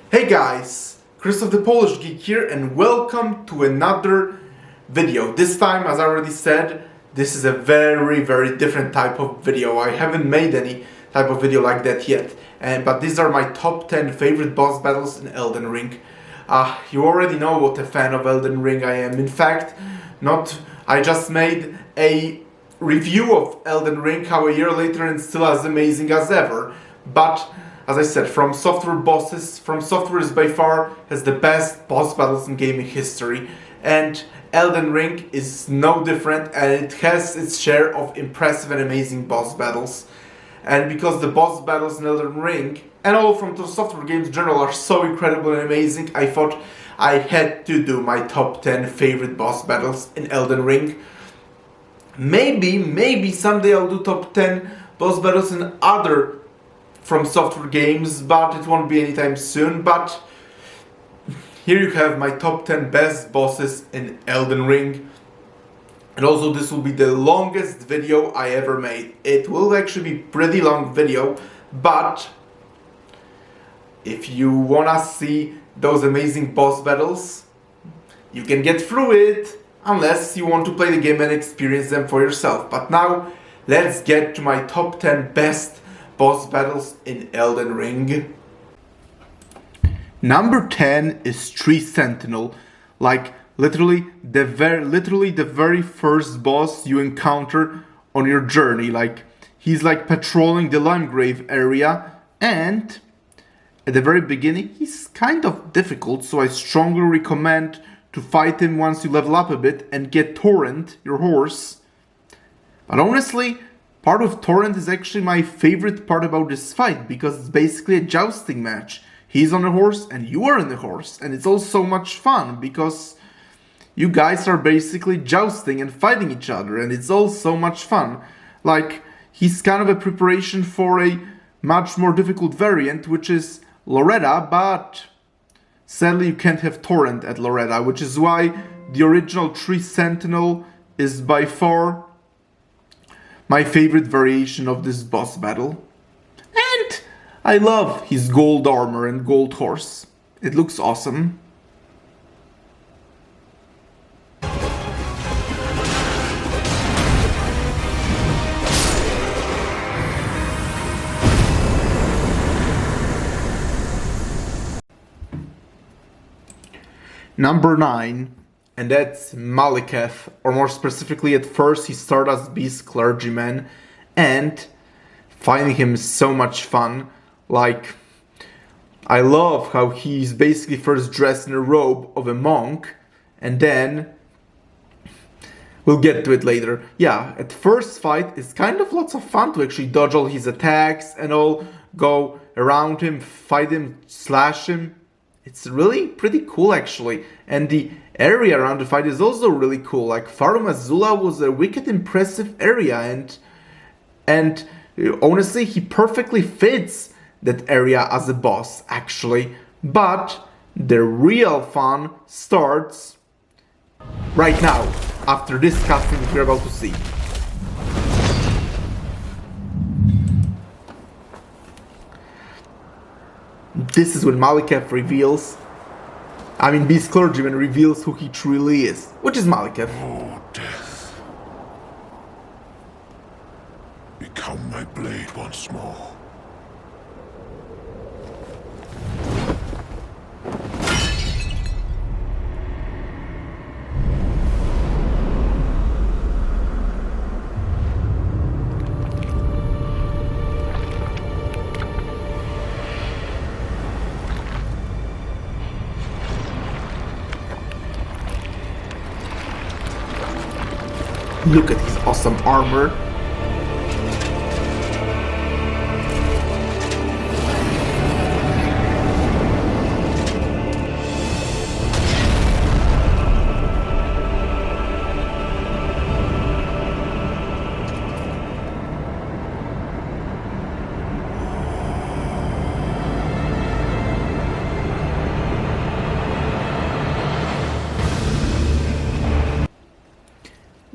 Hey guys, Christoph the Polish Geek here and welcome to another video. This time, as I already said, this is a very different type of video. I haven't made any type of video like that yet. But these are my top 10 favorite boss battles in Elden Ring. You already know what a fan of Elden Ring I am. In fact, I just made a review of Elden Ring how a year later and still as amazing as ever. But as I said, From Software is by far has the best boss battles in gaming history, and Elden Ring is no different, and it has its share of impressive and amazing boss battles. And because the boss battles in Elden Ring, and all From Software games in general, are so incredible and amazing, I thought I had to do my top 10 favorite boss battles in Elden Ring. Maybe someday I'll do top 10 boss battles in other From Software games, but it won't be anytime soon. But here you have my top 10 best bosses in Elden Ring. And also this will be the longest video I ever made. It will actually be pretty long video, but if you wanna see those amazing boss battles, you can get through it, unless you want to play the game and experience them for yourself. But now, let's get to my top 10 best boss battles in Elden Ring. Number 10 is Tree Sentinel. Like literally the very first boss you encounter on your journey. Like he's like patrolling the Limegrave area, and at the very beginning he's kind of difficult, so I strongly recommend to fight him once you level up a bit and get Torrent, your horse. But honestly, part of Torrent is actually my favorite part about this fight, because it's basically a jousting match. He's on a horse and you are on the horse, and it's all so much fun because you guys are basically jousting and fighting each other, and it's all so much fun. Like, he's kind of a preparation for a much more difficult variant, which is Loretta, but sadly you can't have Torrent at Loretta, which is why the original Tree Sentinel is by far my favorite variation of this boss battle. And I love his gold armor and gold horse. It looks awesome. Number 9, and that's Maliketh, or more specifically, at first he started as Beast Clergyman, and finding him is so much fun. Like, I love how he's basically first dressed in a robe of a monk, and then we'll get to it later. Yeah, at first fight it's kind of lots of fun to actually dodge all his attacks and all, go around him, fight him, slash him. It's really pretty cool actually, and the area around the fight is also really cool. Like Farum Azula was a wicked impressive area, and honestly he perfectly fits that area as a boss actually. But the real fun starts right now, after this cutscene that we're about to see. This is when Maliketh Beast Clergyman reveals who he truly is, which is Maliketh. Oh, death. Become my blade once more. Look at his awesome armor.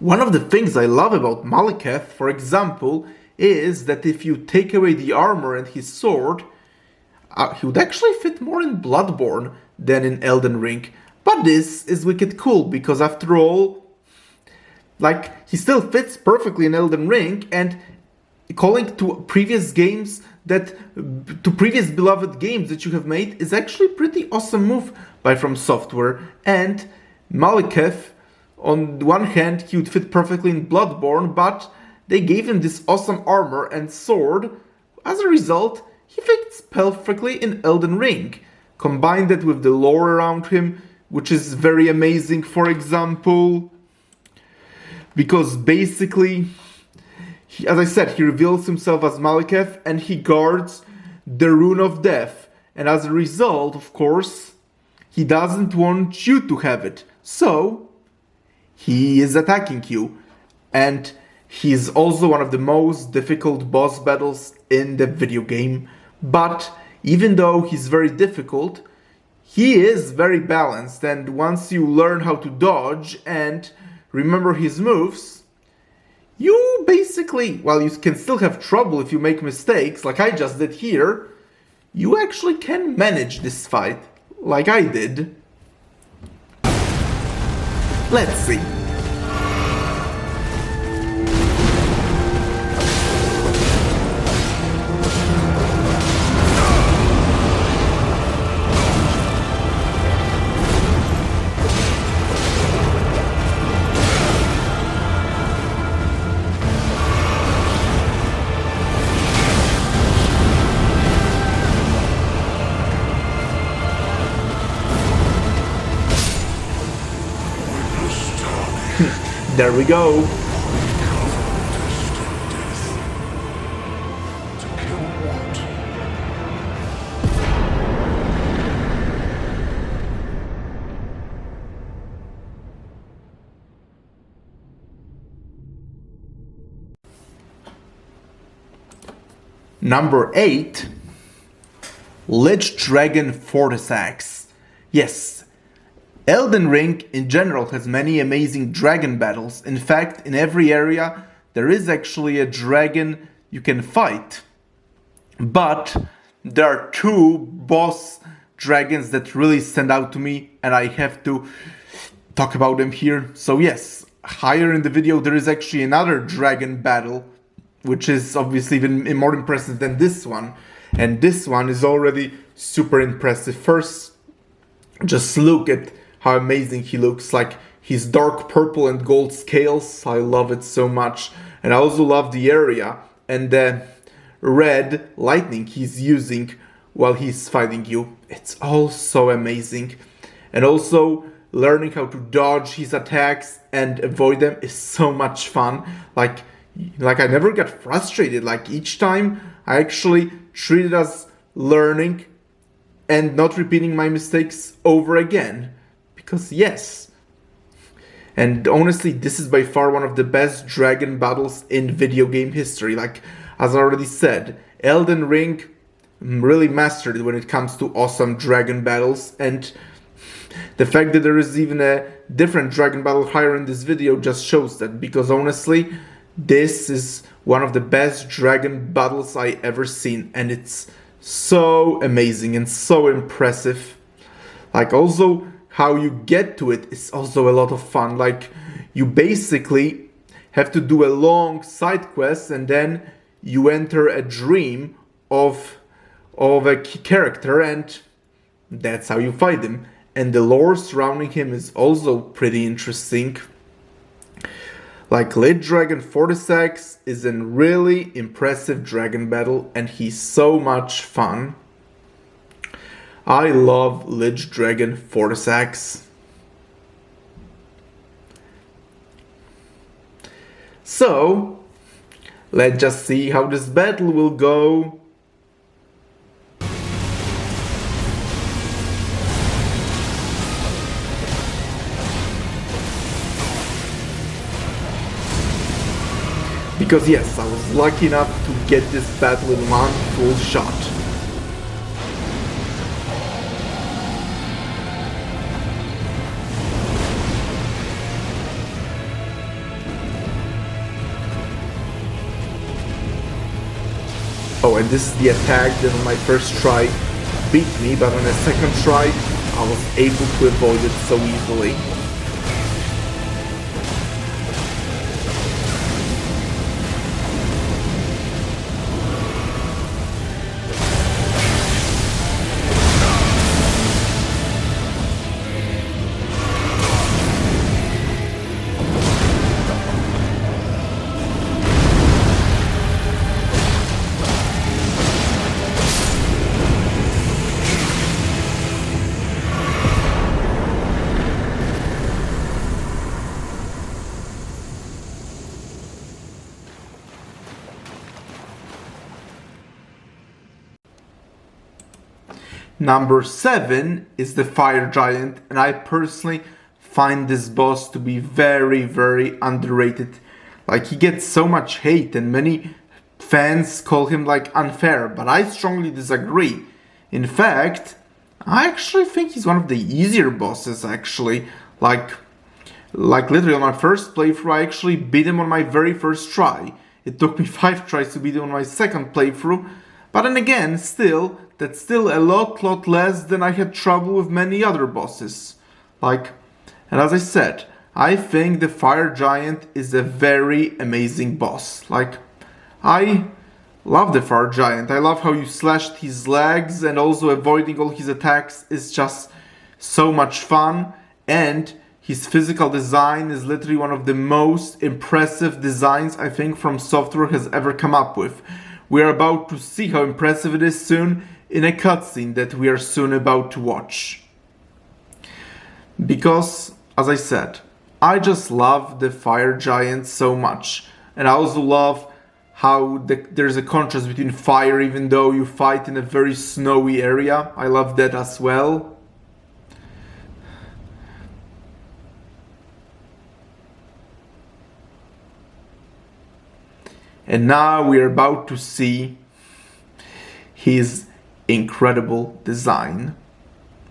One of the things I love about Maliketh, for example, is that if you take away the armor and his sword, he would actually fit more in Bloodborne than in Elden Ring. But this is wicked cool, because after all, like, he still fits perfectly in Elden Ring, and calling to previous games to previous beloved games that you have made is actually a pretty awesome move by From Software. And Malekith, on the one hand, he would fit perfectly in Bloodborne, but they gave him this awesome armor and sword. As a result, he fits perfectly in Elden Ring. Combine that with the lore around him, which is very amazing, for example, because basically, as I said, he reveals himself as Malekith and he guards the Rune of Death. And as a result, of course, he doesn't want you to have it. So, he is attacking you. And he's also one of the most difficult boss battles in the video game. But even though he's very difficult, he is very balanced. And once you learn how to dodge and remember his moves, you basically, while you can still have trouble if you make mistakes, like I just did here, you actually can manage this fight, like I did. Let's see. There we go. To kill what? Number 8. Lich Dragon Fortisax. Yes, Elden Ring in general has many amazing dragon battles. In fact, in every area there is actually a dragon you can fight. But there are two boss dragons that really stand out to me, and I have to talk about them here. So yes, higher in the video there is actually another dragon battle, which is obviously even more impressive than this one. And this one is already super impressive. First, just look at how amazing he looks, like his dark purple and gold scales. I love it so much. And I also love the area and the red lightning he's using while he's fighting you. It's all so amazing. And also learning how to dodge his attacks and avoid them is so much fun. Like I never get frustrated. Like each time I actually treat it as learning and not repeating my mistakes over again. Because yes, and honestly, this is by far one of the best dragon battles in video game history. Like, as I already said, Elden Ring really mastered it when it comes to awesome dragon battles, and the fact that there is even a different dragon battle higher in this video just shows that, because honestly, this is one of the best dragon battles I ever seen, and it's so amazing and so impressive. Like, also, how you get to it is also a lot of fun. Like, you basically have to do a long side quest and then you enter a dream of a key character, and that's how you fight him. And the lore surrounding him is also pretty interesting. Like, Lich Dragon Fortisax is a really impressive dragon battle, and he's so much fun. I love Lich Dragon Fortisax. So, let's just see how this battle will go. Because yes, I was lucky enough to get this battle in one full shot. Oh, and this is the attack that on my first try beat me, but on a second try, I was able to avoid it so easily. Number 7 is the Fire Giant, and I personally find this boss to be very, very underrated. Like, he gets so much hate, and many fans call him like unfair, but I strongly disagree. In fact, I actually think he's one of the easier bosses, actually. Like literally on my first playthrough, I actually beat him on my very first try. It took me 5 tries to beat him on my second playthrough, but then again, that's still a lot less than I had trouble with many other bosses. And as I said, I think the Fire Giant is a very amazing boss. I love the Fire Giant. I love how you slashed his legs, and also avoiding all his attacks is just so much fun. And his physical design is literally one of the most impressive designs I think From Software has ever come up with. We are about to see how impressive it is soon in a cutscene that we are soon about to watch. Because, as I said, I just love the Fire Giant so much. And I also love how there's a contrast between fire even though you fight in a very snowy area. I love that as well. And now we are about to see his incredible design.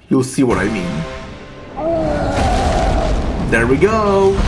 You'll see what I mean. There we go!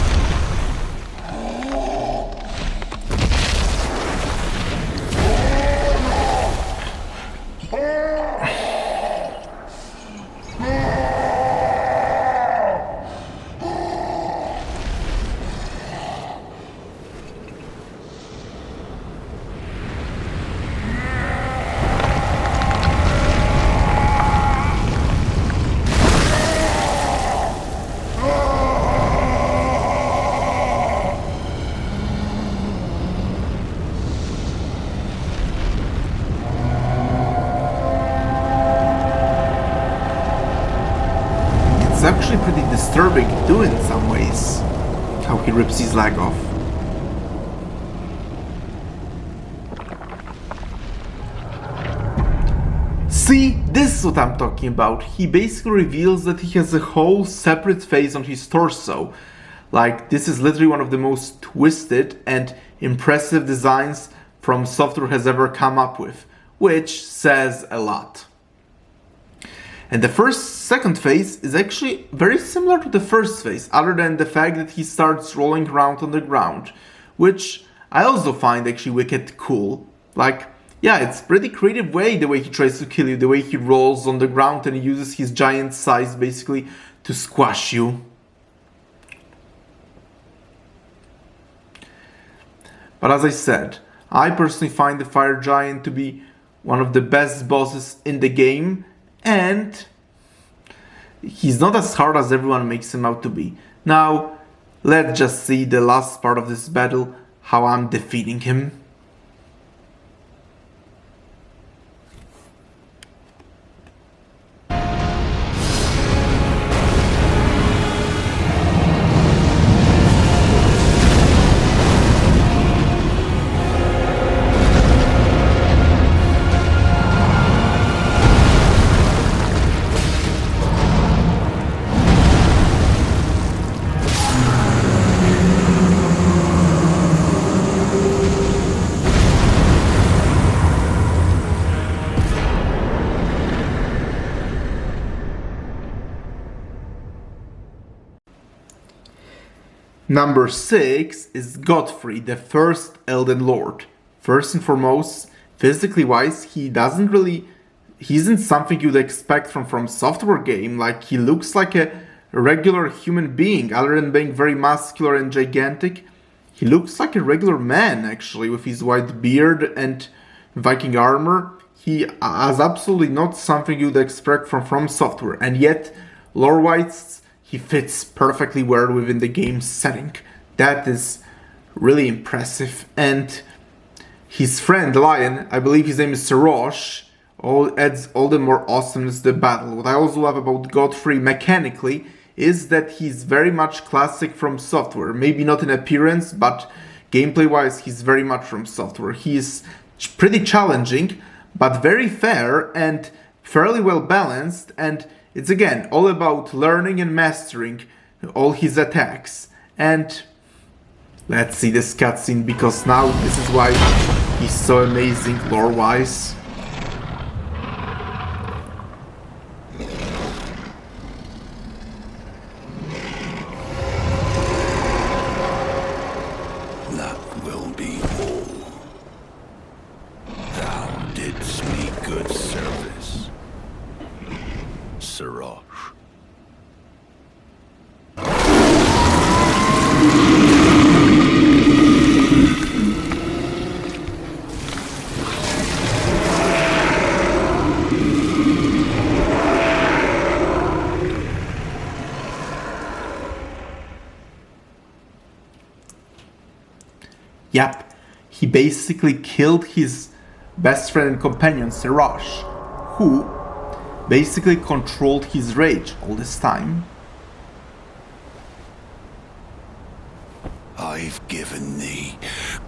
It's actually pretty disturbing too in some ways, how he rips his leg off. See, this is what I'm talking about. He basically reveals that he has a whole separate face on his torso. This is literally one of the most twisted and impressive designs From Software has ever come up with, which says a lot. And the second phase is actually very similar to the first phase, other than the fact that he starts rolling around on the ground, which I also find actually wicked cool. Yeah, it's pretty creative the way he tries to kill you, the way he rolls on the ground and he uses his giant size basically to squash you. But as I said, I personally find the Fire Giant to be one of the best bosses in the game, and he's not as hard as everyone makes him out to be. Now, let's just see the last part of this battle, how I'm defeating him. Number 6 is Godfrey, the first Elden Lord. First and foremost, physically wise, he he isn't something you'd expect from software game. Like he looks like a regular human being, other than being very muscular and gigantic. He looks like a regular man actually, with his white beard and Viking armor. He has absolutely not something you'd expect from software, and yet lore-wise he fits perfectly well within the game's setting. That is really impressive. And his friend Lion, I believe his name is Sarosh, all adds all the more awesomeness to the battle. What I also love about Godfrey mechanically is that he's very much classic from software. Maybe not in appearance, but gameplay wise he's very much from software. He is pretty challenging, but very fair and fairly well balanced, and it's again all about learning and mastering all his attacks. And let's see this cutscene, because now this is why he's so amazing lore-wise. That will be all. Thou didst me good service, Siraj. Yep, he basically killed his best friend and companion Siraj, who basically controlled his rage all this time. I've given thee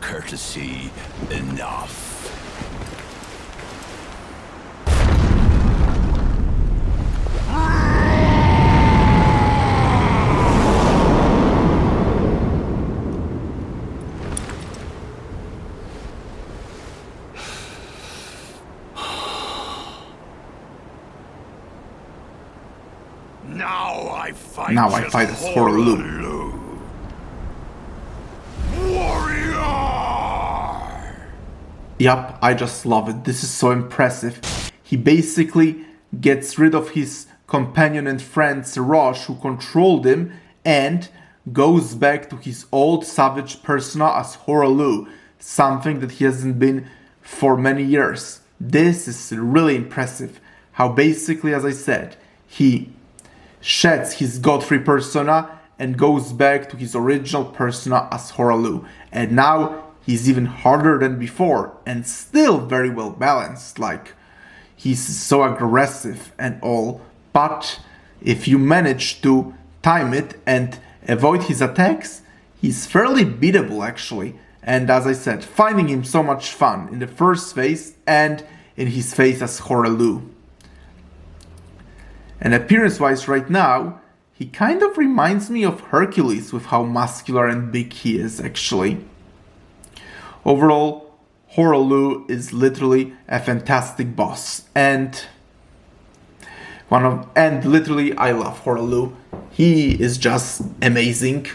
courtesy enough. Now I fight as Horaloo. Warrior! Yup, I just love it. This is so impressive. He basically gets rid of his companion and friend Siraj, who controlled him, and goes back to his old savage persona as Horaloo, something that he hasn't been for many years. This is really impressive. How basically, as I said, he sheds his Godfrey persona and goes back to his original persona as Horaloo. And now he's even harder than before and still very well balanced. Like, he's so aggressive and all. But if you manage to time it and avoid his attacks, he's fairly beatable actually. And as I said, finding him so much fun in the first phase and in his phase as Horaloo. And appearance-wise right now, he kind of reminds me of Hercules with how muscular and big he is actually. Overall, Horaloo is literally a fantastic boss, and literally I love Horaloo. He is just amazing.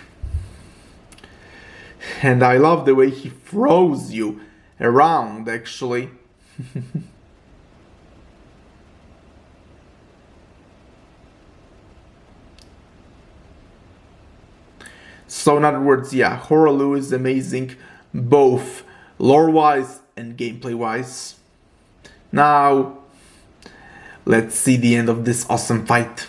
And I love the way he throws you around actually. So in other words, yeah, Horaloo is amazing, both lore-wise and gameplay-wise. Now, let's see the end of this awesome fight.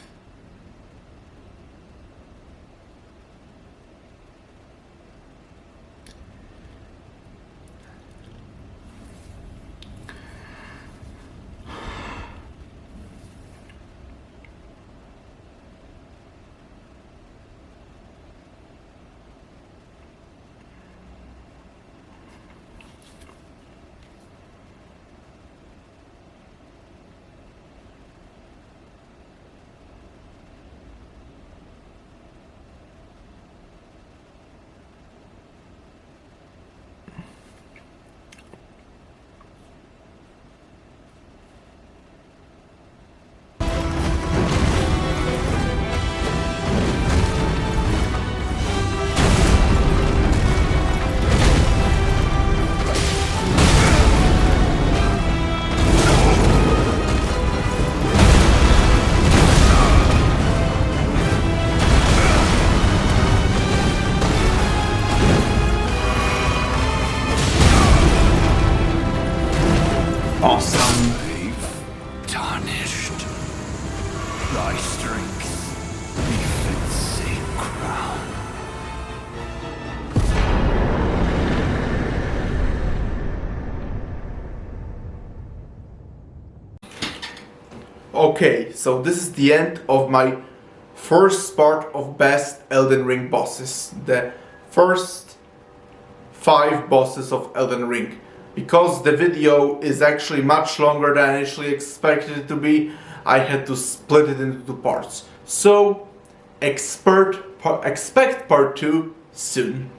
Awesome. Tarnished. Thy strength befits same crown. Okay, so this is the end of my first part of best Elden Ring bosses. The first 5 bosses of Elden Ring. Because the video is actually much longer than I initially expected it to be, I had to split it into 2 parts. So, expect part 2 soon.